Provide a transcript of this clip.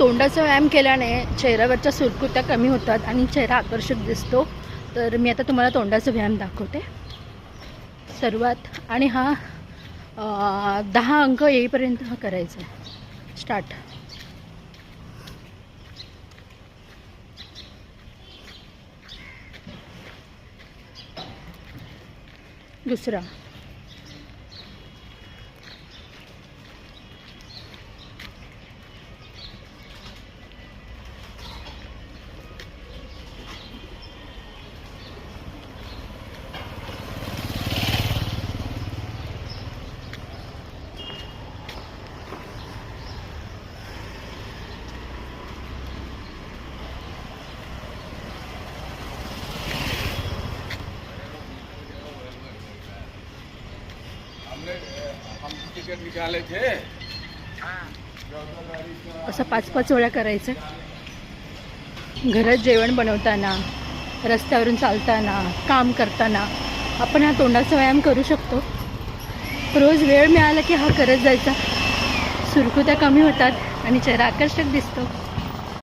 तोंडाचा व्यायाम केल्याने चेहऱ्यावरच्या सुरकुत्या कमी होतात आणि चेहरा आकर्षक दिसतो. तर मी आता तुम्हाला तोंडाचा व्यायाम दाखवते. सर्वात आणि हा 10 अंक येईपर्यंत हा करायचा आहे. स्टार्ट. दुसरा. टिकट निकाले थे. असं 5-5 वेळा करायचं. घरात जेवण बनवताना, रस्त्यावरून चालताना, काम करताना आपण हा तोंडाचा व्यायाम करू शकतो. रोज वेळ मिळाला की हा करत जायचा. सुरकुत्या कमी होतात आणि चेहरा आकर्षक दिसतो.